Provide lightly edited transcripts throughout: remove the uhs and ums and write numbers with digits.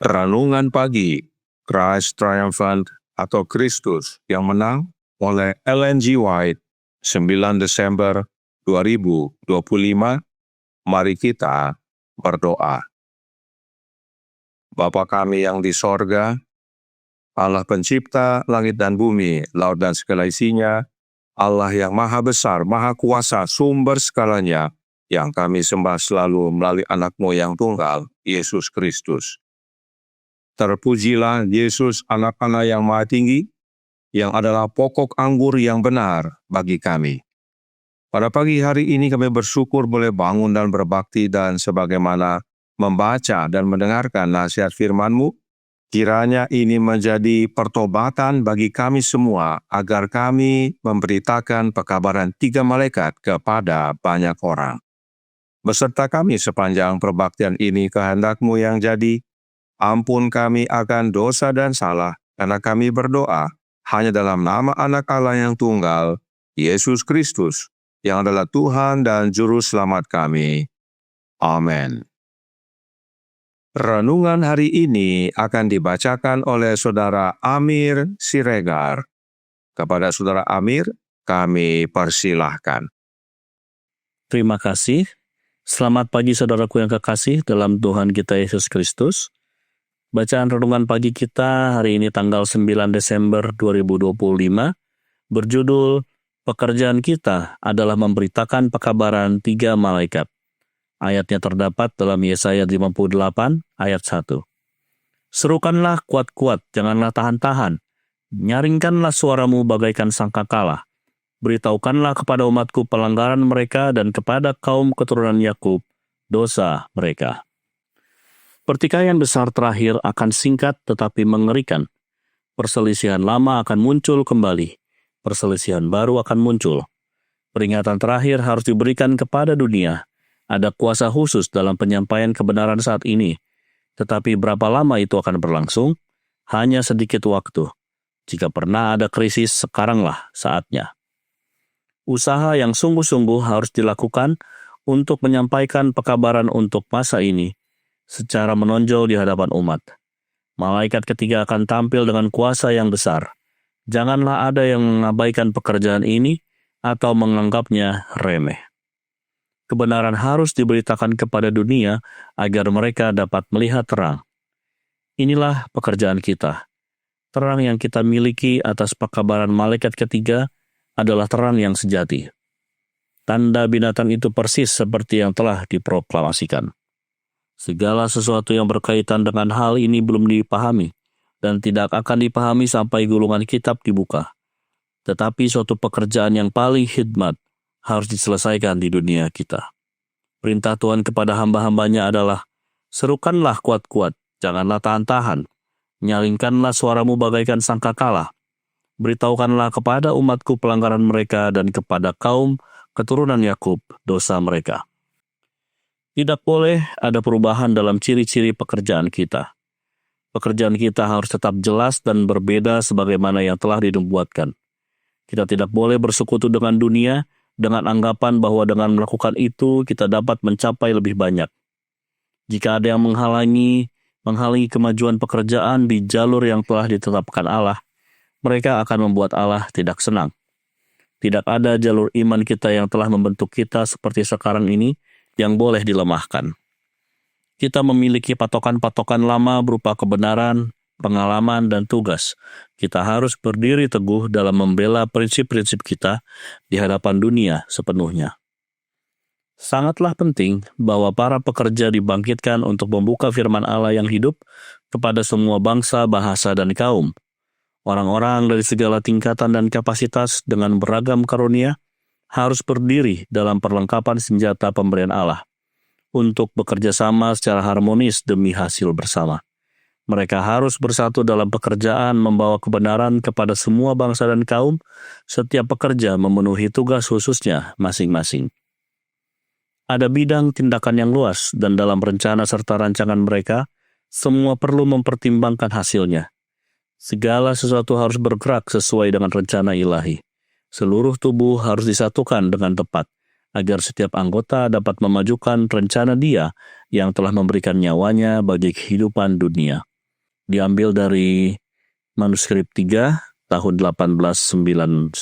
Renungan Pagi, Christ Triumphant atau Kristus yang menang oleh Ellen G. White, 9 Desember 2025. Mari kita berdoa. Bapa kami yang di sorga, Allah pencipta langit dan bumi, laut dan segala isinya, Allah yang maha besar, maha kuasa, sumber segalanya, yang kami sembah selalu melalui anak-Mu yang tunggal, Yesus Kristus. Terpujilah Yesus, anak-anak yang maha tinggi, yang adalah pokok anggur yang benar bagi kami. Pada pagi hari ini kami bersyukur boleh bangun dan berbakti dan sebagaimana membaca dan mendengarkan nasihat firman-Mu, kiranya ini menjadi pertobatan bagi kami semua agar kami memberitakan pekabaran 3 malaikat kepada banyak orang. Beserta kami sepanjang perbaktian ini kehendak-Mu yang jadi, ampun kami akan dosa dan salah, karena kami berdoa hanya dalam nama Anak Allah yang tunggal, Yesus Kristus, yang adalah Tuhan dan Juru Selamat kami. Amin. Renungan hari ini akan dibacakan oleh Saudara Amir Siregar. Kepada Saudara Amir, kami persilahkan. Terima kasih. Selamat pagi saudaraku yang kekasih dalam Tuhan kita Yesus Kristus. Bacaan renungan pagi kita hari ini tanggal 9 Desember 2025 berjudul Pekerjaan kita adalah memberitakan pekabaran 3 malaikat. Ayatnya terdapat dalam Yesaya 58 ayat 1. Serukanlah kuat-kuat, janganlah tahan-tahan. Nyaringkanlah suaramu bagaikan sangkakala. Beritahukanlah kepada umatku pelanggaran mereka dan kepada kaum keturunan Yakub dosa mereka. Pertikaian besar terakhir akan singkat tetapi mengerikan. Perselisihan lama akan muncul kembali. Perselisihan baru akan muncul. Peringatan terakhir harus diberikan kepada dunia. Ada kuasa khusus dalam penyampaian kebenaran saat ini. Tetapi berapa lama itu akan berlangsung? Hanya sedikit waktu. Jika pernah ada krisis, sekaranglah saatnya. Usaha yang sungguh-sungguh harus dilakukan untuk menyampaikan pekabaran untuk masa ini secara menonjol di hadapan umat. Malaikat ketiga akan tampil dengan kuasa yang besar. Janganlah ada yang mengabaikan pekerjaan ini atau menganggapnya remeh. Kebenaran harus diberitakan kepada dunia agar mereka dapat melihat terang. Inilah pekerjaan kita. Terang yang kita miliki atas pekabaran malaikat ketiga adalah terang yang sejati. Tanda binatang itu persis seperti yang telah diproklamasikan. Segala sesuatu yang berkaitan dengan hal ini belum dipahami dan tidak akan dipahami sampai gulungan kitab dibuka. Tetapi suatu pekerjaan yang paling khidmat harus diselesaikan di dunia kita. Perintah Tuhan kepada hamba-hambanya adalah, serukanlah kuat-kuat, janganlah tahan-tahan. Nyalingkanlah suaramu bagaikan sangkakala. Beritahukanlah kepada umatku pelanggaran mereka dan kepada kaum keturunan Yakub dosa mereka. Tidak boleh ada perubahan dalam ciri-ciri pekerjaan kita. Pekerjaan kita harus tetap jelas dan berbeda sebagaimana yang telah dinubuatkan. Kita tidak boleh bersekutu dengan dunia dengan anggapan bahwa dengan melakukan itu kita dapat mencapai lebih banyak. Jika ada yang menghalangi kemajuan pekerjaan di jalur yang telah ditetapkan Allah, mereka akan membuat Allah tidak senang. Tidak ada jalur iman kita yang telah membentuk kita seperti sekarang ini yang boleh dilemahkan. Kita memiliki patokan-patokan lama berupa kebenaran, pengalaman, dan tugas. Kita harus berdiri teguh dalam membela prinsip-prinsip kita di hadapan dunia sepenuhnya. Sangatlah penting bahwa para pekerja dibangkitkan untuk membuka firman Allah yang hidup kepada semua bangsa, bahasa, dan kaum. Orang-orang dari segala tingkatan dan kapasitas dengan beragam karunia harus berdiri dalam perlengkapan senjata pemberian Allah untuk bekerja sama secara harmonis demi hasil bersama. Mereka harus bersatu dalam pekerjaan membawa kebenaran kepada semua bangsa dan kaum. Setiap pekerja memenuhi tugas khususnya masing-masing. Ada bidang tindakan yang luas dan dalam rencana serta rancangan mereka, semua perlu mempertimbangkan hasilnya. Segala sesuatu harus bergerak sesuai dengan rencana ilahi. Seluruh tubuh harus disatukan dengan tepat, agar setiap anggota dapat memajukan rencana Dia yang telah memberikan nyawanya bagi kehidupan dunia. diambil dari manuskrip 3 tahun 1899.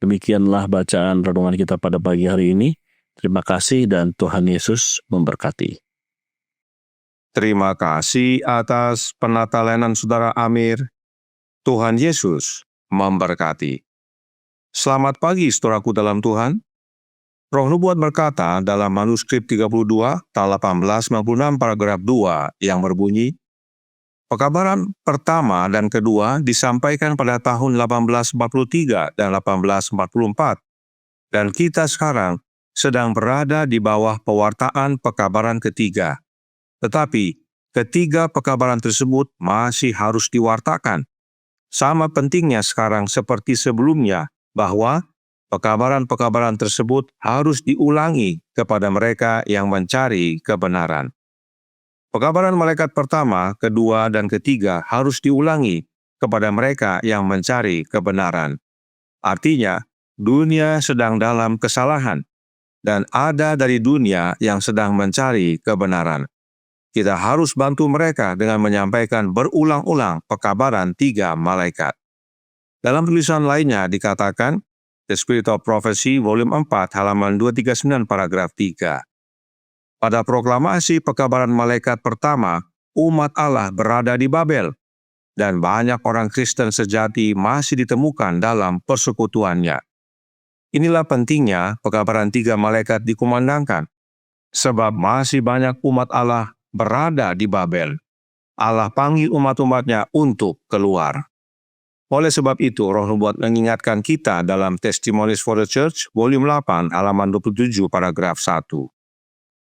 Demikianlah bacaan renungan kita pada pagi hari ini. Terima kasih dan Tuhan Yesus memberkati. Terima kasih atas penatelanan Saudara Amir. Tuhan Yesus memberkati. Selamat pagi saudaraku dalam Tuhan. Roh Nubuat berkata dalam manuskrip 32 tahun 1896 paragraf 2 yang berbunyi, pekabaran pertama dan kedua disampaikan pada tahun 1843 dan 1844, dan kita sekarang sedang berada di bawah pewartaan pekabaran ketiga. Tetapi ketiga pekabaran tersebut masih harus diwartakan. Sama pentingnya sekarang seperti sebelumnya, bahwa pekabaran-pekabaran tersebut harus diulangi kepada mereka yang mencari kebenaran. Pekabaran malaikat pertama, kedua, dan ketiga harus diulangi kepada mereka yang mencari kebenaran. Artinya, dunia sedang dalam kesalahan, dan ada dari dunia yang sedang mencari kebenaran. Kita harus bantu mereka dengan menyampaikan berulang-ulang pekabaran tiga malaikat. Dalam tulisan lainnya dikatakan, The Spirit of Prophecy, volume 4, halaman 239, paragraf 3. Pada proklamasi pekabaran malaikat pertama, umat Allah berada di Babel, dan banyak orang Kristen sejati masih ditemukan dalam persekutuannya. Inilah pentingnya pekabaran tiga malaikat dikumandangkan, sebab masih banyak umat Allah berada di Babel. Allah panggil umat-umatnya untuk keluar. Oleh sebab itu, Roh Nubuat mengingatkan kita dalam Testimonies for the Church, volume 8, halaman 27, paragraf 1.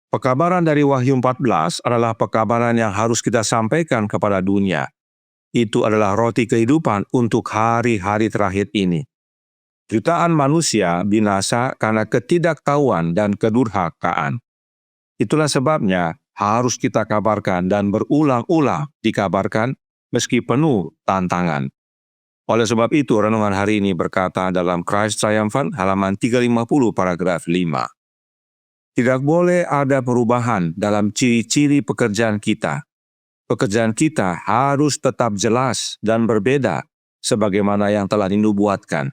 Pekabaran dari Wahyu 14 adalah pekabaran yang harus kita sampaikan kepada dunia. Itu adalah roti kehidupan untuk hari-hari terakhir ini. Jutaan manusia binasa karena ketidaktahuan dan kedurhakaan. Itulah sebabnya harus kita kabarkan dan berulang-ulang dikabarkan meski penuh tantangan. Oleh sebab itu, renungan hari ini berkata dalam Christ Triumphant, halaman 350, paragraf 5. Tidak boleh ada perubahan dalam ciri-ciri pekerjaan kita. Pekerjaan kita harus tetap jelas dan berbeda sebagaimana yang telah dinubuatkan.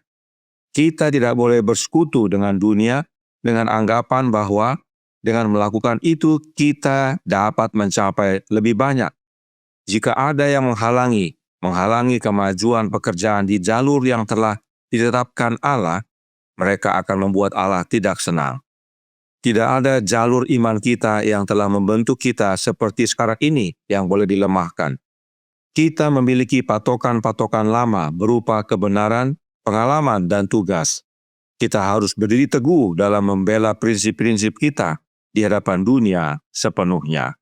Kita tidak boleh bersekutu dengan dunia dengan anggapan bahwa dengan melakukan itu kita dapat mencapai lebih banyak. Jika ada yang menghalangi kemajuan pekerjaan di jalur yang telah ditetapkan Allah, mereka akan membuat Allah tidak senang. Tidak ada jalur iman kita yang telah membentuk kita seperti sekarang ini yang boleh dilemahkan. Kita memiliki patokan-patokan lama berupa kebenaran, pengalaman, dan tugas. Kita harus berdiri teguh dalam membela prinsip-prinsip kita di hadapan dunia sepenuhnya.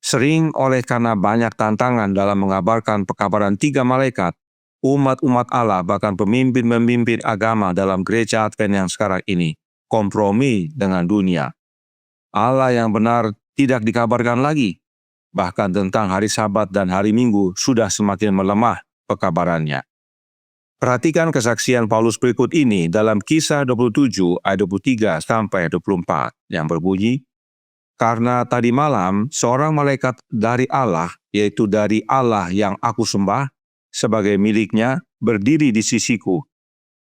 Sering oleh karena banyak tantangan dalam mengabarkan pekabaran tiga malaikat, umat-umat Allah bahkan pemimpin-pemimpin agama dalam gereja Advent yang sekarang ini kompromi dengan dunia. Allah yang benar tidak dikabarkan lagi. Bahkan tentang hari Sabat dan hari Minggu sudah semakin melemah pekabarannya. Perhatikan kesaksian Paulus berikut ini dalam Kisah 27 ayat 23 sampai 24 yang berbunyi, karena tadi malam seorang malaikat dari Allah, yaitu dari Allah yang aku sembah, sebagai miliknya berdiri di sisiku.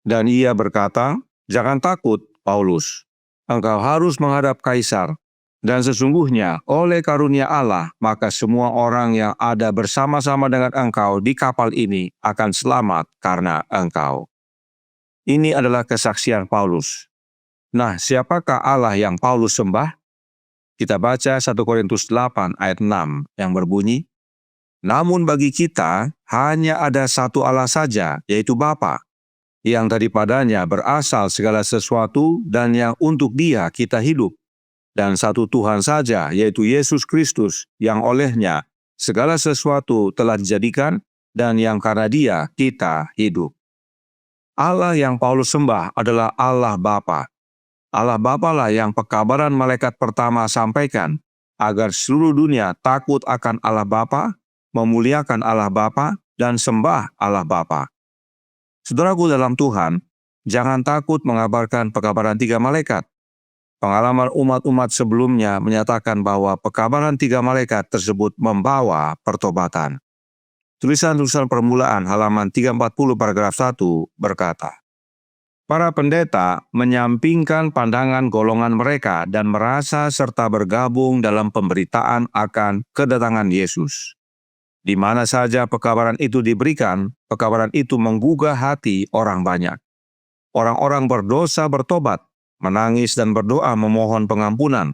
Dan ia berkata, jangan takut, Paulus, engkau harus menghadap Kaisar, dan sesungguhnya oleh karunia Allah, maka semua orang yang ada bersama-sama dengan engkau di kapal ini akan selamat karena engkau. Ini adalah kesaksian Paulus. Nah, siapakah Allah yang Paulus sembah? Kita baca 1 Korintus 8 ayat 6 yang berbunyi, namun bagi kita hanya ada satu Allah saja, yaitu Bapa, yang daripadanya berasal segala sesuatu dan yang untuk Dia kita hidup, dan satu Tuhan saja, yaitu Yesus Kristus, yang olehnya segala sesuatu telah dijadikan dan yang karena Dia kita hidup. Allah yang Paulus sembah adalah Allah Bapa. Allah Bapa lah yang pekabaran malaikat pertama sampaikan, agar seluruh dunia takut akan Allah Bapa, memuliakan Allah Bapa, dan sembah Allah Bapa. Saudaraku dalam Tuhan, jangan takut mengabarkan pekabaran tiga malaikat. Pengalaman umat-umat sebelumnya menyatakan bahwa pekabaran tiga malaikat tersebut membawa pertobatan. Tulisan-tulisan permulaan halaman 340 paragraf 1 berkata, para pendeta menyampingkan pandangan golongan mereka dan merasa serta bergabung dalam pemberitaan akan kedatangan Yesus. Di mana saja pekabaran itu diberikan, pekabaran itu menggugah hati orang banyak. Orang-orang berdosa bertobat, menangis dan berdoa memohon pengampunan,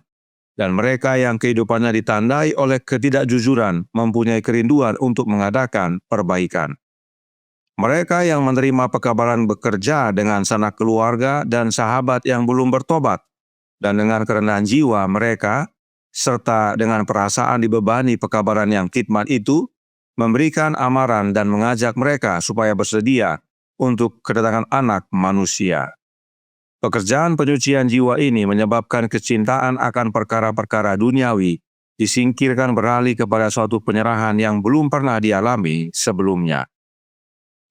dan mereka yang kehidupannya ditandai oleh ketidakjujuran mempunyai kerinduan untuk mengadakan perbaikan. Mereka yang menerima pekabaran bekerja dengan sanak keluarga dan sahabat yang belum bertobat, dan dengan kerendahan jiwa mereka, serta dengan perasaan dibebani pekabaran yang khidmat itu, memberikan amaran dan mengajak mereka supaya bersedia untuk kedatangan Anak Manusia. Pekerjaan penyucian jiwa ini menyebabkan kecintaan akan perkara-perkara duniawi disingkirkan beralih kepada suatu penyerahan yang belum pernah dialami sebelumnya.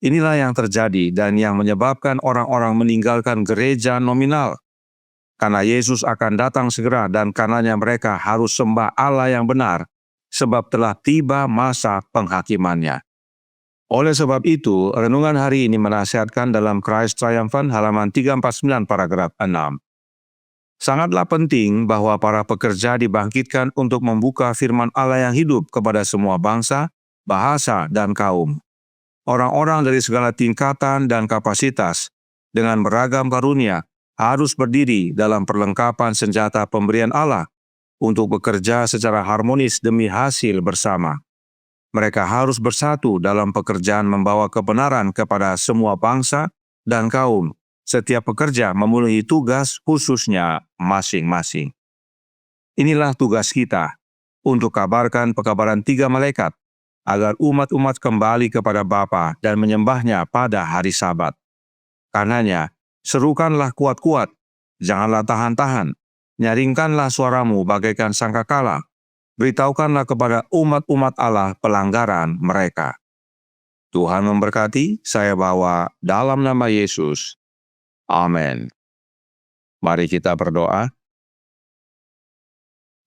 Inilah yang terjadi dan yang menyebabkan orang-orang meninggalkan gereja nominal. Karena Yesus akan datang segera dan karenanya mereka harus sembah Allah yang benar, sebab telah tiba masa penghakimannya. Oleh sebab itu, renungan hari ini menasihatkan dalam Christ Triumphant halaman 349 paragraf 6. Sangatlah penting bahwa para pekerja dibangkitkan untuk membuka firman Allah yang hidup kepada semua bangsa, bahasa, dan kaum. Orang-orang dari segala tingkatan dan kapasitas dengan beragam karunia harus berdiri dalam perlengkapan senjata pemberian Allah untuk bekerja secara harmonis demi hasil bersama. Mereka harus bersatu dalam pekerjaan membawa kebenaran kepada semua bangsa dan kaum. Setiap pekerja memenuhi tugas khususnya masing-masing. Inilah tugas kita untuk kabarkan pekabaran 3 malaikat, agar umat-umat kembali kepada Bapa dan menyembahnya pada hari Sabat. Karenanya, serukanlah kuat-kuat, janganlah tahan-tahan, nyaringkanlah suaramu bagaikan sangkakala, beritahukanlah kepada umat-umat Allah pelanggaran mereka. Tuhan memberkati, saya bawa dalam nama Yesus. Amin. Mari kita berdoa.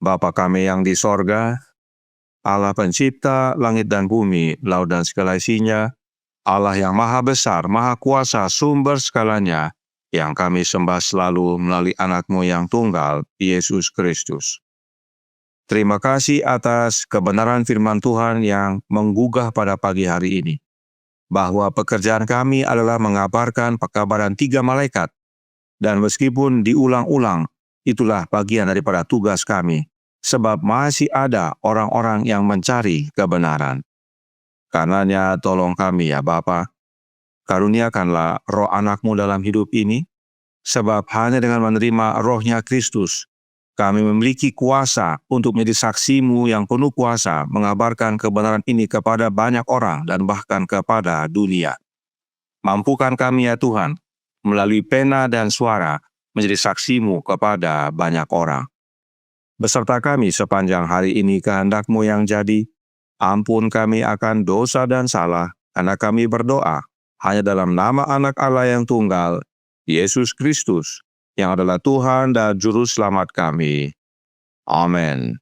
Bapa kami yang di sorga, Allah pencipta langit dan bumi, laut dan segala isinya, Allah yang maha besar, maha kuasa, sumber segalanya, yang kami sembah selalu melalui anak-Mu yang tunggal, Yesus Kristus. Terima kasih atas kebenaran firman Tuhan yang menggugah pada pagi hari ini, bahwa pekerjaan kami adalah mengabarkan pekabaran 3 malaikat, dan meskipun diulang-ulang, itulah bagian daripada tugas kami, sebab masih ada orang-orang yang mencari kebenaran. Karenanya tolong kami ya Bapa, karuniakanlah roh anak-Mu dalam hidup ini, sebab hanya dengan menerima rohnya Kristus, kami memiliki kuasa untuk menjadi saksi-Mu yang penuh kuasa mengabarkan kebenaran ini kepada banyak orang dan bahkan kepada dunia. Mampukan kami ya Tuhan, melalui pena dan suara, menjadi saksi-Mu kepada banyak orang. Beserta kami sepanjang hari ini kehendak-Mu yang jadi, ampun kami akan dosa dan salah, karena kami berdoa hanya dalam nama Anak Allah yang tunggal, Yesus Kristus, yang adalah Tuhan dan Juru Selamat kami. Amin.